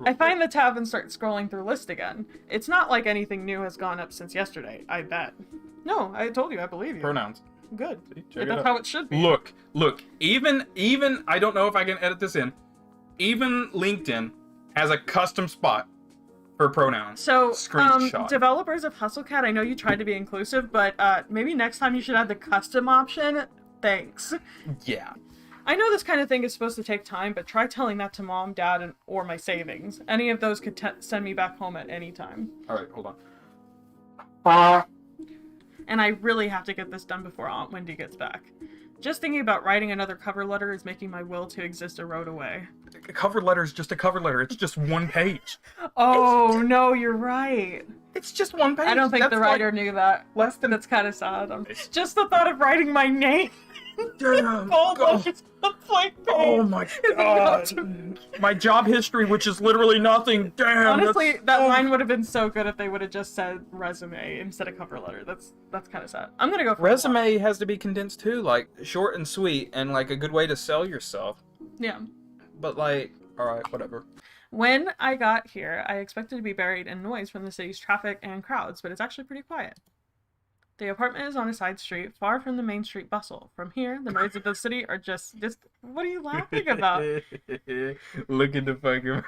I find the tab and start scrolling through list again. It's not like anything new has gone up since yesterday, I bet. No, I told you, I believe you. Pronouns. Good. See, check it That's out. how it should be. Look, even, I don't know if I can edit this in, even LinkedIn has a custom spot for pronouns. So, Screenshot. developers of HustleCat, I know you tried to be inclusive, but maybe next time you should add the custom option. Thanks. Yeah. I know this kind of thing is supposed to take time, but try telling that to mom, dad, or my savings. Any of those could send me back home at any time. Alright, hold on. And I really have to get this done before Aunt Wendy gets back. Just thinking about writing another cover letter is making my will to exist erode away. A cover letter is just a cover letter. It's just one page. Oh, no, you're right. It's just one page. I don't think That's the writer knew that. less than... That's kind of sad. Just the thought of writing my name. Damn. Bold God. letters on a blank page. Oh my god. My job history, which is literally nothing. Damn. Honestly, that line would have been so good if they would have just said resume instead of cover letter. That's kind of sad. I'm gonna go for Resume has to be condensed too, like short and sweet, and like a good way to sell yourself. Yeah. But like, all right, whatever. When I got here, I expected to be buried in noise from the city's traffic and crowds, but it's actually pretty quiet. The apartment is on a side street, far from the main street bustle. From here, the noise of the city are just what are you laughing about? Look at the fucking.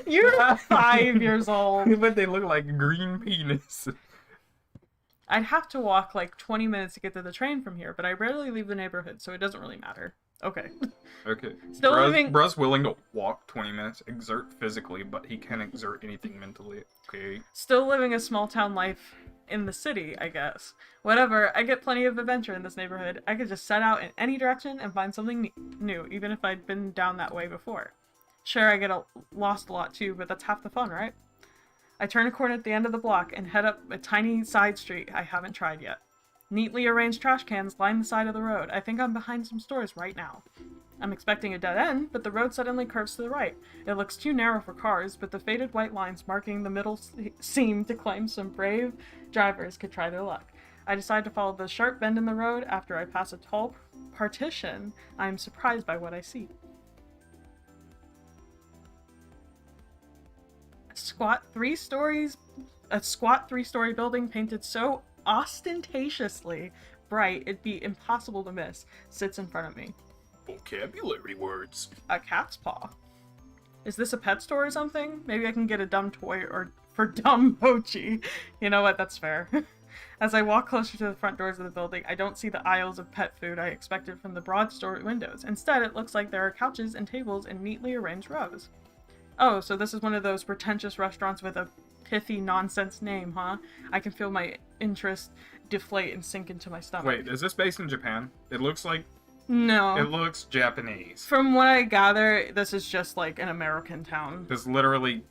You're 5 years old. But they look like green penis. I'd have to walk like 20 minutes to get to the train from here, but I rarely leave the neighborhood, so it doesn't really matter. Okay. Okay. Still living- Bruh's willing to walk 20 minutes, exert physically, but he can't exert anything mentally. Okay. Still living a small town life in the city, I guess. Whatever, I get plenty of adventure in this neighborhood. I could just set out in any direction and find something new, even if I'd been down that way before. Sure, I get lost a lot too, but that's half the fun, right? I turn a corner at the end of the block and head up a tiny side street I haven't tried yet. Neatly arranged trash cans line the side of the road. I think I'm behind some stores right now. I'm expecting a dead end, but the road suddenly curves to the right. It looks too narrow for cars, but the faded white lines marking the middle seem to claim some brave drivers could try their luck. I decide to follow the sharp bend in the road. After I pass a tall partition, I am surprised by what I see. A squat three-story building painted so ostentatiously bright it'd be impossible to miss sits in front of me. Vocabulary words. A cat's paw. Is this a pet store or something? Maybe I can get a dumb toy or for dumb Mochi. You know what? That's fair. As I walk closer to the front doors of the building, I don't see the aisles of pet food I expected from the broad store windows. Instead, it looks like there are couches and tables in neatly arranged rows. Oh, so this is one of those pretentious restaurants with a pithy nonsense name, huh? I can feel my interest deflate and sink into my stomach. Wait, is this based in Japan? It looks like... No. It looks Japanese. From what I gather, this is just like an American town. It's literally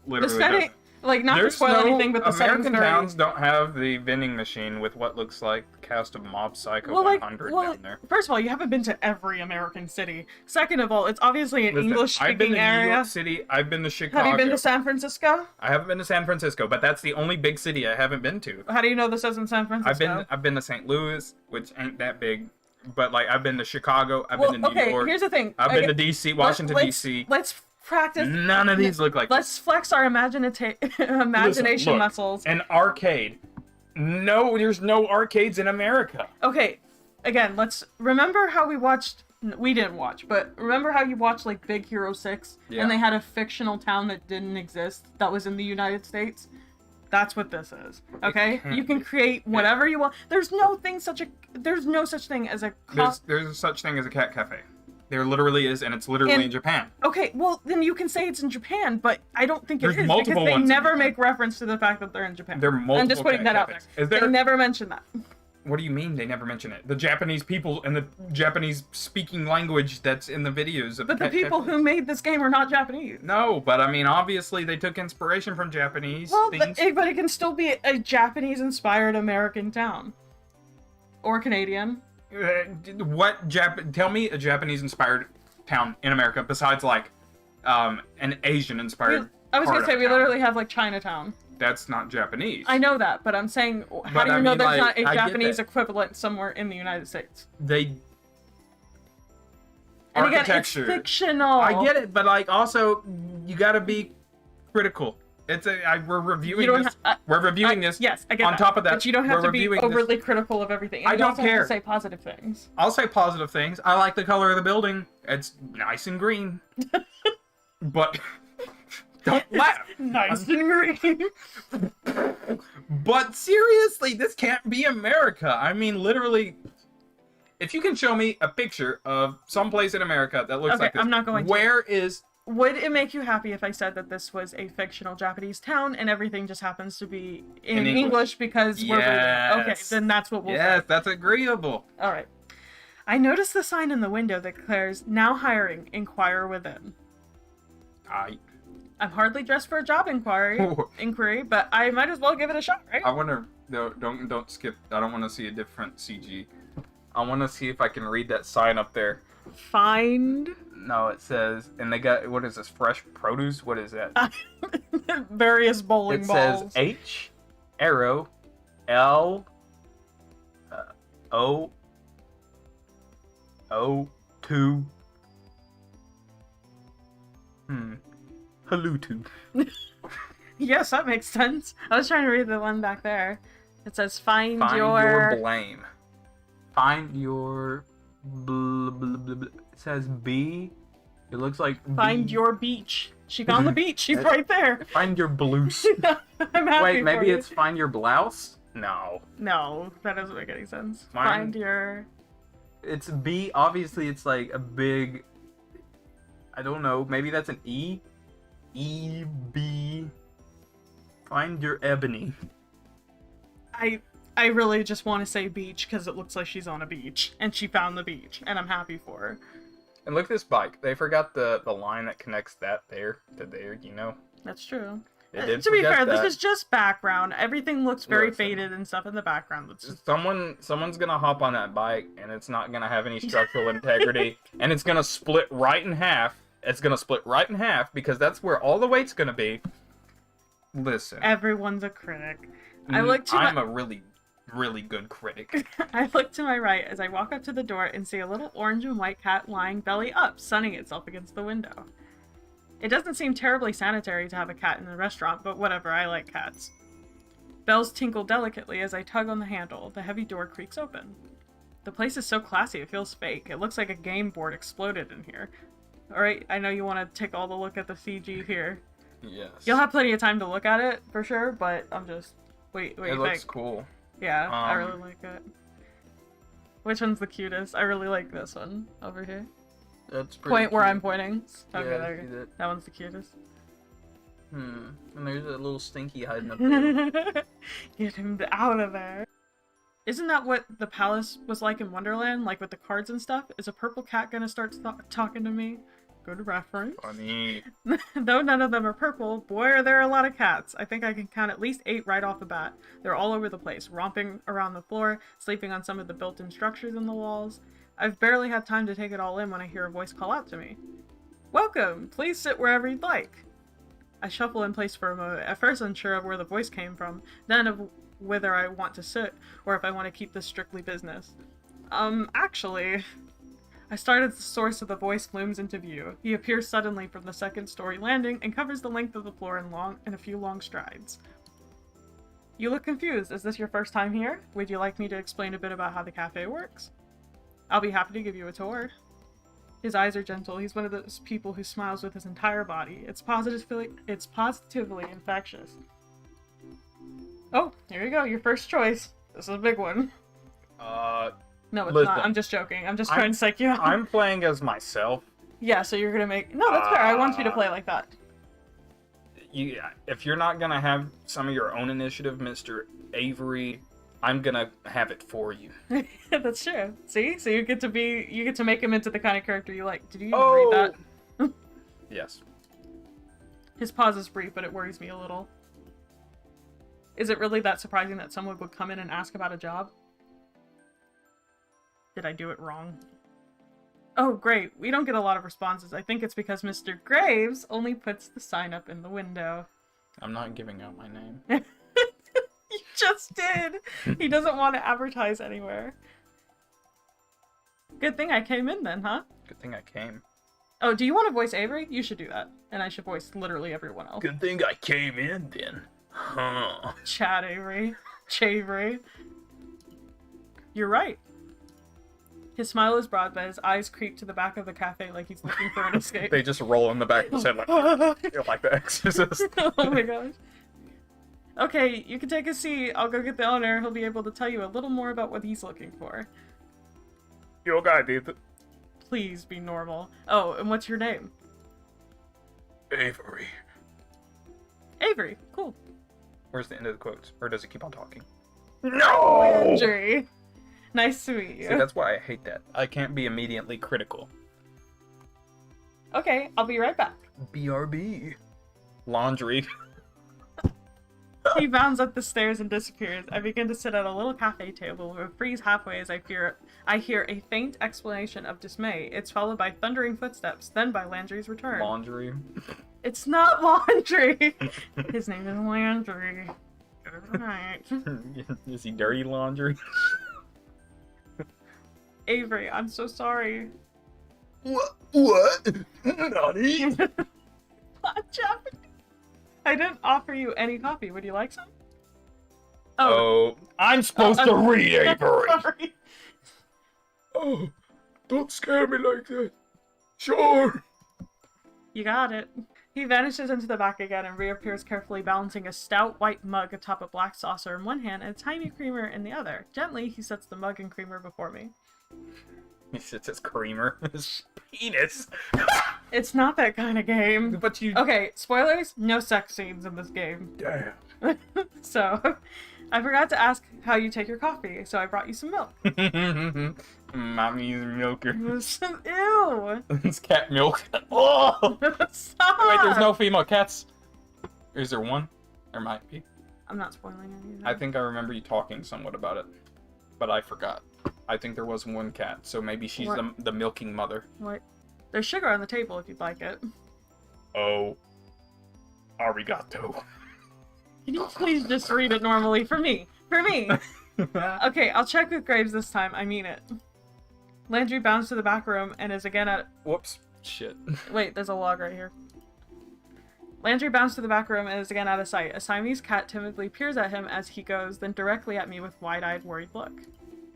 The setting, like, not to spoil anything, but the setting's American very... towns don't have the vending machine with what looks like the cast of Mob Psycho 100 down there. First of all, you haven't been to every American city. Second of all, it's obviously an Listen, English-speaking I've been to area. New York City. I've been to Chicago. Have you been to San Francisco? I haven't been to San Francisco, but that's the only big city I haven't been to. How do you know this isn't San Francisco? I've been to St. Louis, which ain't that big, but like I've been to Chicago. I've been to New okay, York. here's the thing. I've been to DC, Washington D.C. Let's practice. None of these look like. Let's flex our imagination Listen, look, muscles. An arcade. No, there's no arcades in America. Okay, again, let's remember how we watched. We didn't watch, but remember how you watched like Big Hero 6 Yeah. and they had a fictional town that didn't exist that was in the United States? That's what this is. Okay? You can create whatever you want. There's no such thing as a There's such thing as a cat cafe. There literally is, and it's literally in Japan. Okay, well then you can say it's in Japan, but I don't think it There's is multiple because they ones in never Japan. make reference to the fact that they're in Japan. There are multiple I'm just putting cat that out cafes. there. Is there- They never mention that. What do you mean they never mention it? The Japanese people and the Japanese speaking language that's in the videos of But the cat people cafes. who made this game are not Japanese. No, but I mean, obviously they took inspiration from Japanese Well, things. but it can still be a Japanese-inspired American town. Or Canadian. Tell me a Japanese-inspired town in America besides like an Asian-inspired. I was part gonna say, of we town. literally have like Chinatown. That's not Japanese. I know that, but I'm saying, how But do you I know mean, there's like, not a I get Japanese that. equivalent somewhere in the United States? They And again, it's architecture. fictional. I get it, but like also you gotta be critical. We're reviewing this. We're reviewing this. Yes, I get on that. top of that, But you don't have we're to be reviewing overly critical of everything. And I you don't also have care. to say positive things. I'll say positive things. I like the color of the building. It's nice and green. But don't laugh. Nice and green. But seriously, this can't be America. I mean, literally, if you can show me a picture of someplace in America that looks like this, I'm not going to. Where is... Would it make you happy if I said that this was a fictional Japanese town and everything just happens to be in English because we're reading? Okay, then that's what we'll Yes, say. that's agreeable. All right. I noticed the sign in the window that declares, "Now hiring, inquire within." I'm hardly dressed for a job inquiry, but I might as well give it a shot, right? I wonder... No, don't skip. I don't want to see a different CG. I want to see if I can read that sign up there. Find... No, it says, and they got, what is this, fresh produce? What is that? Various bowling balls. It says H, arrow, L, O, 2, Halutu. Yes, that makes sense. I was trying to read the one back there. It says, find your blame. Find your... It says B. It looks like find B. your beach. She found the beach. She's right there. Find your blouse. I'm happy. Wait, maybe for it's find your blouse? No. No, that doesn't make any sense. Find your... It's B. Obviously, it's like a big... I don't know. Maybe that's an E? E, B... Find your ebony. I really just want to say beach because it looks like she's on a beach and she found the beach and I'm happy for her. And look at this bike. They forgot the line that connects that there to there, you know? That's true. They did To be fair, that. this is just background. Everything looks very Listen. faded and stuff in the background. That's just... Someone's gonna hop on that bike and it's not gonna have any structural integrity and it's gonna split right in half. It's gonna split right in half because that's where all the weight's gonna be. Listen. Everyone's a critic. I'm a really good critic. I look to my right as I walk up to the door and see a little orange and white cat lying belly up, sunning itself against the window. It doesn't seem terribly sanitary to have a cat in a restaurant, but whatever, I like cats. Bells tinkle delicately as I tug on the handle. The heavy door creaks open. The place is so classy, it feels fake. It looks like a game board exploded in here. Alright, I know you want to take all the look at the CG here. Yes. You'll have plenty of time to look at it, for sure, but I'm just... Wait, it looks cool. Yeah, I really like it. Which one's the cutest? I really like this one over here. That's pretty Point where cute. I'm pointing. Okay, Yeah, there you go. That one's the cutest. And there's a little stinky hiding up there. Get him out of there. Isn't that what the palace was like in Wonderland? Like with the cards and stuff? Is a purple cat gonna start talking to me? Good reference. Funny. Though none of them are purple, boy are there a lot of cats. I think I can count at least 8 right off the bat. They're all over the place, romping around the floor, sleeping on some of the built-in structures in the walls. I've barely had time to take it all in when I hear a voice call out to me. Welcome! Please sit wherever you'd like. I shuffle in place for a moment, at first unsure of where the voice came from, then of whether I want to sit, or if I want to keep this strictly business. Actually... I start as the source of the voice looms into view. He appears suddenly from the second-story landing and covers the length of the floor in a few long strides. You look confused. Is this your first time here? Would you like me to explain a bit about how the cafe works? I'll be happy to give you a tour. His eyes are gentle. He's one of those people who smiles with his entire body. It's positively infectious. Oh, here you go. Your first choice. This is a big one. No, it's not. I'm just joking. I'm just trying to psych you out. I'm playing as myself. Yeah, so you're gonna make... No, that's fair. I want you to play like that. If you're not gonna have some of your own initiative, Mr. Avery, I'm gonna have it for you. That's true. See? So you get to make him into the kind of character you like. Did you even read that? Yes. His pause is brief, but it worries me a little. Is it really that surprising that someone would come in and ask about a job? Did I do it wrong? Oh, great. We don't get a lot of responses. I think it's because Mr. Graves only puts the sign up in the window. I'm not giving out my name. You just did! He doesn't want to advertise anywhere. Good thing I came in then, huh? Good thing I came. Oh, do you want to voice Avery? You should do that. And I should voice literally everyone else. Good thing I came in then. Huh. Chad Avery. Chavery. You're right. His smile is broad, but his eyes creep to the back of the cafe like he's looking for an escape. They just roll in the back of his head like the Exorcist. Oh my gosh. Okay, you can take a seat. I'll go get the owner. He'll be able to tell you a little more about what he's looking for. You guy did it. Please be normal. Oh, and what's your name? Avery. Avery. Cool. Where's the end of the quotes? Or does it keep on talking? No! Landry. Nice to meet you. See, that's why I hate that. I can't be immediately critical. Okay, I'll be right back. BRB. Laundry. He bounds up the stairs and disappears. I begin to sit at a little cafe table, but freeze halfway as I hear a faint exclamation of dismay. It's followed by thundering footsteps, then by Landry's return. Laundry. It's not Laundry! His name is Landry. Alright. Is he dirty laundry? Avery, I'm so sorry. What? Nani? Japanese. I didn't offer you any coffee. Would you like some? Oh, I'm supposed to read, Avery. Sorry. Oh, don't scare me like that. Sure. You got it. He vanishes into the back again and reappears carefully balancing a stout white mug atop a black saucer in one hand and a tiny creamer in the other. Gently, he sets the mug and creamer before me. He sits his creamer. His penis. It's not that kind of game. But you... Okay, spoilers, no sex scenes in this game. Damn. So, I forgot to ask how you take your coffee, so I brought you some milk. Mommy's milker. Ew! It's cat milk. Oh! Stop! Wait, there's no female cats. Is there one? There might be. I'm not spoiling anything. I think I remember you talking somewhat about it, but I forgot. I think there was one cat, so maybe she's the milking mother. What? There's sugar on the table if you'd like it. Oh. Arigato. Can you please just read it normally for me? For me! Okay, I'll check with Graves this time. I mean it. Landry bounds to the back room and is again at... Whoops. Shit. Wait, there's a log right here. Landry bounds to the back room and is again out of sight. A Siamese cat timidly peers at him as he goes, then directly at me with wide-eyed worried look.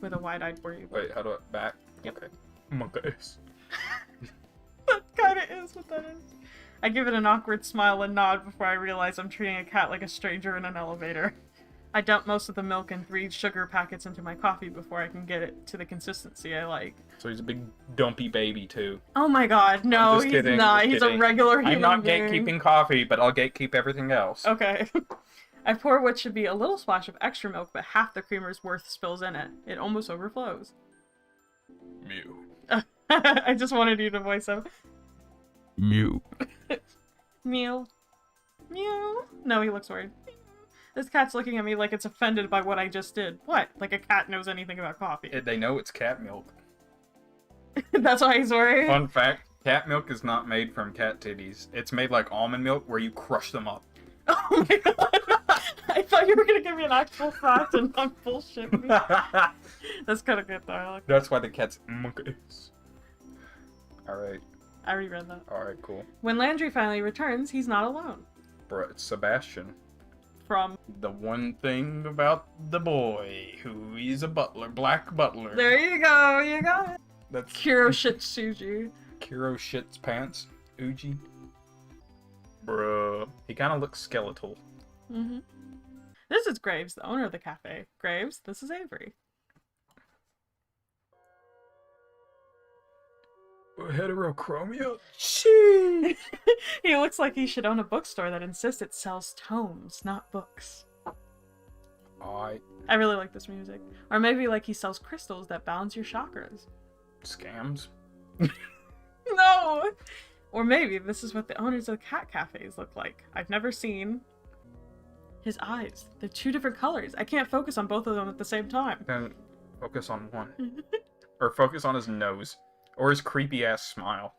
With a wide-eyed worried look. Wait, how do I... Back? Yep. Okay. Monkeys. That kinda is what that is. I give it an awkward smile and nod before I realize I'm treating a cat like a stranger in an elevator. I dump most of the milk and 3 sugar packets into my coffee before I can get it to the consistency I like. So he's a big dumpy baby too. Oh my god, no, just he's kidding, not. just He's kidding. a regular human I'm not being. gatekeeping coffee, but I'll gatekeep everything else. Okay. I pour what should be a little splash of extra milk, but half the creamer's worth spills in it. It almost overflows. Mew. I just wanted you to voice him. Mew. Mew. Mew. No, he looks worried. This cat's looking at me like it's offended by what I just did. What? Like a cat knows anything about coffee. They know it's cat milk. That's why he's worried? Fun fact, cat milk is not made from cat titties. It's made like almond milk where you crush them up. Oh my god. I thought you were gonna give me an actual fact and not bullshit me. That's kind of good though. I like that. That's why the cat's monkeys. Alright. I already read that. Alright, cool. When Landry finally returns, he's not alone. Bro, it's Sebastian. From... The one thing about the boy, who is a butler, black butler. There you go, you got it. That's Kuro Shitsuji. Kuro shits pants. Uji. Bruh. He kind of looks skeletal. Mm-hmm. This is Graves, the owner of the cafe. Graves, this is Avery. Heterochromia? She. He looks like he should own a bookstore that insists it sells tomes, not books. I really like this music. Or maybe like he sells crystals that balance your chakras. Scams? No! Or maybe this is what the owners of cat cafes look like. I've never seen his eyes. They're 2 different colors. I can't focus on both of them at the same time. Then focus on one. Or focus on his nose. Or his creepy ass smile.